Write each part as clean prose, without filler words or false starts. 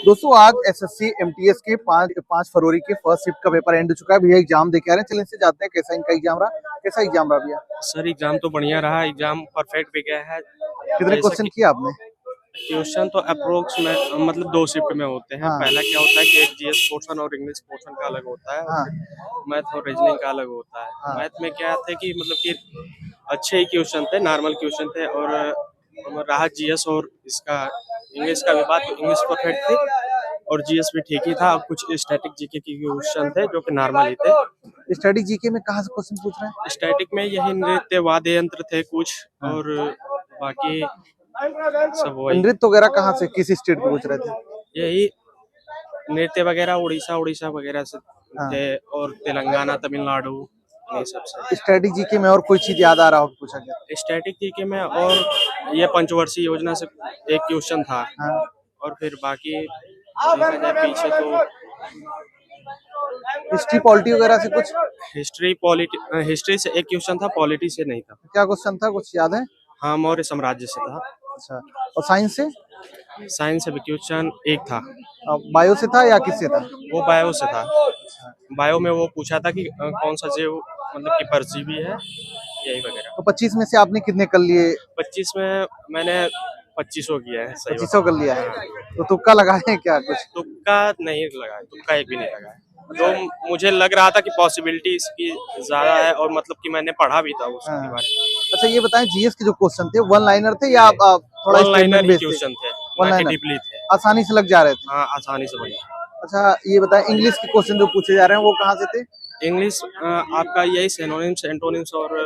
दोस्तों आज SSC MTS के 5 फरवरी के फर्स्ट शिफ्ट का पेपर एंड हो चुका है। भैया एग्जाम देके आ रहे हैं, चलिए इनसे जानते हैं कैसा इनका एग्जाम रहा। कैसा एग्जाम रहा भैया? सर एग्जाम तो बढ़िया रहा। एग्जाम परफेक्ट भी गया है। कितने क्वेश्चन किए आपने? क्वेश्चन तो अप्रोक्स में मतलब 2 शिफ्ट में होते हैं। हाँ। पहला क्या होता है कि एक जीएस पोर्शन और इंग्लिश पोर्शन का अलग होता है और हाँ। फिर मैथ और रीजनिंग का अलग होता है। हाँ। मैथ में क्या थे कि मतलब कि अच्छे ही क्वेश्चन थे, नॉर्मल क्वेश्चन थे और रहा जीएस और इसका इंग्लिश का विवाद, तो इंग्लिश परफेक्ट थी और जीएस भी ठीक ही था। और कुछ स्टैटिक जीके के क्वेश्चन थे जो कि नॉर्मल ही थे। स्टडी जीके में कहाँ से क्वेश्चन पूछ रहे हैं? स्टैटिक में यही नृत्य वाद्य यंत्र थे कुछ और बाकी सब वही नृत्य वगैरह कहाँ से, किस स्टेट के पूछ रहे थे? यही नृत्य वगैरह उड़ीसा वगैरह से हाँ। थे और तेलंगाना तमिलनाडु ये सब से। स्टडी जीके में और कोई चीज याद आ रहा हो पूछा गया? स्टैटिक जीके में और ये पंचवर्षीय योजना से एक क्वेश्चन था। हाँ। और फिर बाकी देखा जाए पीछे तो हिस्ट्री पॉलिटी वगैरह से कुछ? हिस्ट्री से एक क्वेश्चन था, पॉलिटी से नहीं था। क्या क्वेश्चन था, कुछ याद है? हाँ, मौर्य साम्राज्य से था। अच्छा, और साइंस से? साइंस से भी क्वेश्चन एक था। बायो से था या किससे था? वो बायो से था। बायो में वो पूछा था कि कौन सा जीव मतलब कि परजीवी है, यही वगैरह। तो 25 में से आपने कितने कर लिए? 25 में मैंने 2500 किया है। सही 2500 कर लिया है। तो तुक्का लगाए हैं क्या कुछ? तुक्का नहीं लगा, तुक्का एक भी नहीं लगा। तो मुझे लग रहा था कि पॉसिबिलिटी इसकी ज्यादा है और मतलब कि मैंने पढ़ा भी था उसके बारे में। अच्छा ये बताएं, जीएस के जो क्वेश्चन थे वन लाइनर थे या थोड़ा वन लाइनर स्टेटमेंट बेस्ड थे? क्वेश्चन थे, वन ना कि लाइनर डीपली थे। आसानी से लग जा रहे थे। हाँ, आसानी से बढ़िया। अच्छा ये बताएं, इंग्लिश के क्वेश्चन जो पूछे जा रहे हैं वो कहाँ से थे? इंग्लिश आपका यही सिनोनिम्स एंटोनिम्स और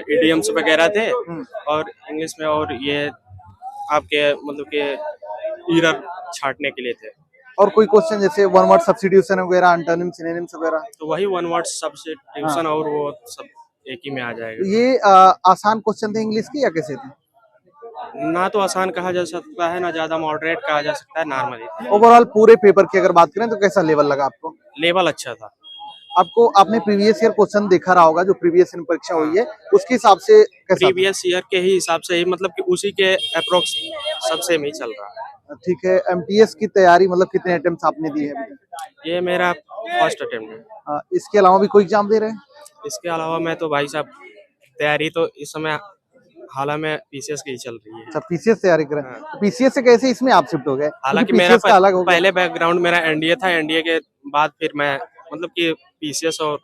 इडियम्स वगैरह थे। और इंग्लिश में और ये आपके मतलब के एरर छांटने के लिए थे। और कोई क्वेश्चन जैसे वन वर्ड सब्स्टिट्यूशन वगैरह, एंटोनिम सिनोनिम्स वगैरह? तो वही वन वर्ड सब्स्टिट्यूशन और वो सब एक ही में आ जाएगा। ये आसान क्वेश्चन थे इंग्लिश के या कैसे थे? ना तो आसान कहा जा सकता है, ना ज्यादा मॉडरेट कहा जा सकता है, नॉर्मली। ओवरऑल पूरे पेपर की अगर बात करें तो कैसा लेवल लगा आपको? लेवल अच्छा था। आपको आपने प्रीवियस ईयर क्वेश्चन देखा रहा होगा, जो प्रीवियस ईयर परीक्षा हुई है उसके हिसाब से कैसा? प्रीवियस ईयर के ही हिसाब से ही मतलब कि उसी के अप्रोक्स सबसे में ही चल रहा है। ठीक है। एमटीएस की तैयारी मतलब कितने अटेम्प्ट आपने दिए हैं? ये मेरा फर्स्ट अटेम्प्ट है। इसके अलावा भी कोई एग्जाम दे रहे हैं? इसके अलावा मैं तो भाई साहब तैयारी तो इस समय हाल में पीसीएस की ही चल रही है। अच्छा, पीसीएस तैयारी कर रहे हैं। तो पीसीएस से कैसे इसमें आप शिफ्ट हो गए? हालांकि मेरा पहले बैकग्राउंड मेरा एनडीए था। एनडीए के बाद फिर मैं मतलब कि पीसीएस और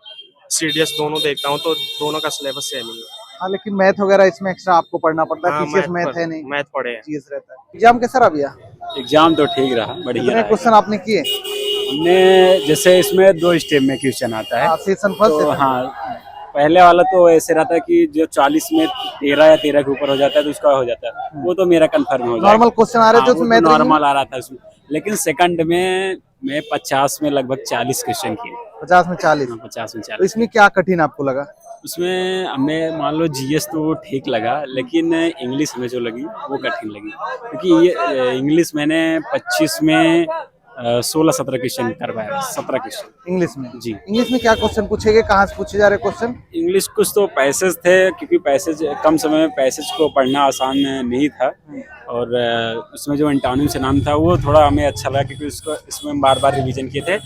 सीडीएस दोनों देखता हूँ, तो दोनों का सिलेबस सेम ही है। हाँ, लेकिन मैथ वगैरह इसमें एक्स्ट्रा आपको पढ़ना पड़ता है। हाँ, पीसीएस मैथ है नहीं, मैथ पढ़े हैं। जीएस रहता है। एग्जाम कैसा रहा भैया? एग्जाम तो ठीक रहा, बढ़िया कितने क्वेश्चन आपने किए? हमने जैसे इसमें 2 स्टेप में क्वेश्चन आता है। सेशन फर्स्ट तो हाँ, पहले वाला तो ऐसे रहता है कि जो 40 में 13 या 13 के ऊपर हो जाता है तो उसका हो जाता है, वो तो मेरा कंफर्म हो जाएगा। नॉर्मल क्वेश्चन आ रहे थे उसमें? नॉर्मल आ रहा था उसमें, लेकिन सेकंड में मैं 50 में लगभग 40 क्वेश्चन किए। 50 में 40? 50 में 40। तो इसमें क्या कठिन आपको लगा? उसमें हमें मान लो जीएस तो ठीक लगा, लेकिन इंग्लिश हमें जो लगी वो कठिन लगी, क्योंकि ये इंग्लिश मैंने 25 में 16-17 क्वेश्चन करवाया। 17 क्वेश्चन इंग्लिश में? जी। इंग्लिश में क्या क्वेश्चन पूछे गए, कहाँ से पूछे जा रहे क्वेश्चन? इंग्लिश कुछ तो पैसेज थे, क्योंकि पैसेज कम समय में पैसेज को पढ़ना आसान नहीं था। और उसमें जो एंटोनिम से नाम था वो थोड़ा हमें अच्छा लगा, क्योंकि उसको इसमें बार बार रिवीजन किए थे।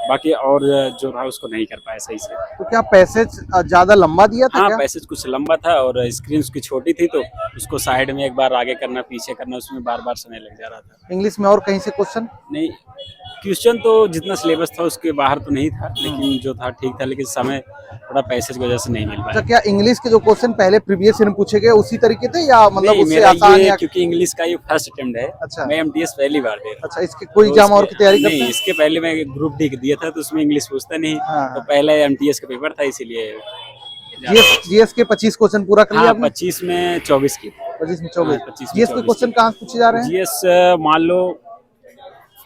बाकी और जो था उसको नहीं कर पाया सही से। तो क्या पैसेज ज्यादा लंबा दिया था? हाँ, पैसेज कुछ लंबा था और स्क्रीन उसकी छोटी थी, तो उसको साइड में एक बार आगे करना पीछे करना, उसमें बार बार समय लग जा रहा था। इंग्लिश में और कहीं से क्वेश्चन नहीं, क्वेश्चन तो जितना सिलेबस था उसके बाहर तो नहीं था, लेकिन जो था ठीक था, लेकिन समय थोड़ा पैसेज की वजह से नहीं मिल पाया। अच्छा, क्या इंग्लिश के जो क्वेश्चन पहले प्रीवियस ईयर में पूछे गए उसी तरीके थे या मतलब उससे मेरा आसान? ये क्योंकि इंग्लिश का ये फर्स्ट अटेम्प्ट है। अच्छा। मैं एमटीएस पहली बार दे रहा हूँ। अच्छा, इसके कोई एग्जाम और की तैयारी करते नहीं, हैं? इसके पहले मैं ग्रुप डी दिया था, तो उसमें इंग्लिश पूछता नहीं। तो पहले एमटीएस का पेपर था, इसीलिए जीएस के 25 क्वेश्चन पूरा कर लिया? 25 में 24 की। 25 में 24। 25 जीएस के क्वेश्चन कहाँ से पूछे जा रहे हैं? जीएस मान लो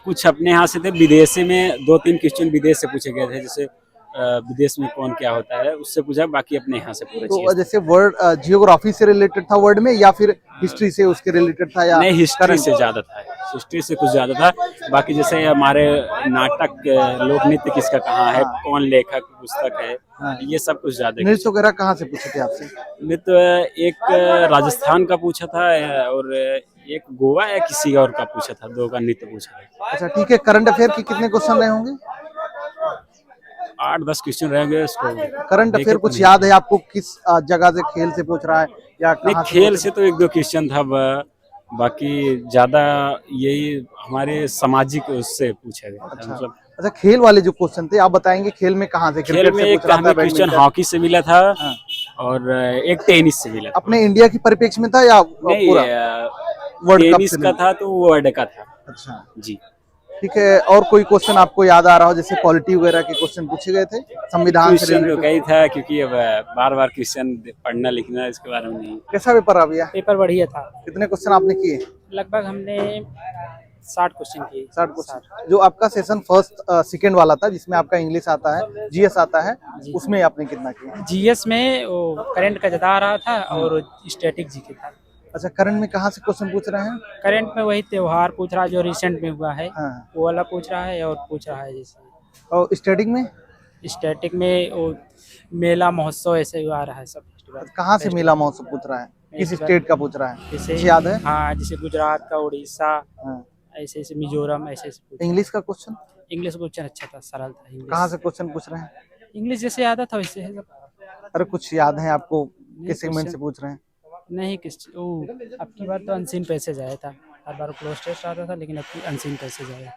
कुछ अपने यहाँ से थे, विदेशी में 2-3 क्वेश्चन विदेश से पूछे गए थे, जैसे विदेश में कौन क्या होता है उससे पूछा, बाकी अपने यहाँ से पूरा। तो जैसे वर्ड जियोग्राफी से रिलेटेड था वर्ड में, या फिर हिस्ट्री से उसके रिलेटेड था? या नहीं, हिस्ट्री से ज्यादा था, हिस्ट्री से कुछ ज्यादा था। बाकी जैसे हमारे नाटक, लोक नृत्य किसका कहाँ है, कौन लेखक, पुस्तक है, ये सब कुछ ज्यादा। नृत्य वगैरह कहाँ से पूछे थे आपसे? नृत्य एक राजस्थान का पूछा था और एक गोवा या किसी और का पूछा था, 2 का नृत्य पूछा था। अच्छा ठीक है, करंट अफेयर के कितने क्वेश्चन रहे होंगे? 8-10 क्वेश्चन रहेंगे उसको। करंट देखे अफेयर तो कुछ नहीं। याद है आपको, किस जगह से, खेल से पूछ रहा है या नहीं, कहाँ से खेल पूछ से तो 1-2 क्वेश्चन था, बाकी ज्यादा यही हमारे सामाजिक उससे पूछा गया था। अच्छा मतलब अच्छा, खेल वाले जो क्वेश्चन थे आप बताएंगे, खेल में कहाँ से? खेल क्रिकेट में से एक पूछ रहा था, हमें क्वेश्चन बैडमिंटन? हॉकी से मिला था हाँ। और एक टेनिस से मिला था। अपने इंडिया की परिप्रेक्ष्य में था या नहीं, पूरा वर्ल्ड कप टेनिस से का नहीं? था तो वो वर्ल्ड का था। अच्छा जी। ठीक है, और कोई क्वेश्चन आपको याद आ रहा हो, जैसे पॉलिटी वगैरह के क्वेश्चन पूछे गए थे, संविधान से क्वेश्चन तो रिलेटेड? कई था, क्योंकि अब बार-बार क्वेश्चन पढ़ना लिखना इसके बारे में नहीं। कैसा पेपर रहा भैया? पेपर बढ़िया था। कितने क्वेश्चन आपने किए? लगभग हमने 60 क्वेश्चन किए। 60 क्वेश्चन। जो आपका सेशन फर्स्ट सेकंड वाला था, जिसमें आपका इंग्लिश आता है, जीएस आता है, उसमें आपने कितना किया? जीएस में वो करंट का ज्यादा आ रहा था और स्टैटिक जीके था। अच्छा, करंट में कहाँ से क्वेश्चन पूछ रहे हैं? करंट में वही त्योहार पूछ रहा है जो रिसेंट में हुआ है, हाँ। वो वाला पूछ रहा है, और पूछ रहा है जैसे और स्टैटिक में स्टैटिक में वो मेला महोत्सव ऐसे ही आ रहा है, सब फेस्टिवल। कहाँ से मेला महोत्सव पूछ रहा है, किस फेस्टिवल। स्टेट का पूछ रहा है? जैसे कुछ याद है? हाँ, जैसे गुजरात का, उड़ीसा, हाँ। ऐसे ऐसे मिजोरम, ऐसे ऐसे पूछ। इंग्लिश का क्वेश्चन इंग्लिश क्वेश्चन अच्छा था, सरल था इंग्लिश। कहाँ से क्वेश्चन पूछ रहे हैं? इंग्लिश जैसे आता था वैसे है सब। अरे कुछ याद है आपको, किस सेगमेंट से पूछ रहे हैं? नहीं, किस अब की बार तो अनसीन पैसेज आया था, हर बार क्लोज टेस्ट आता था, लेकिन अब की अनसीन पैसेज आया।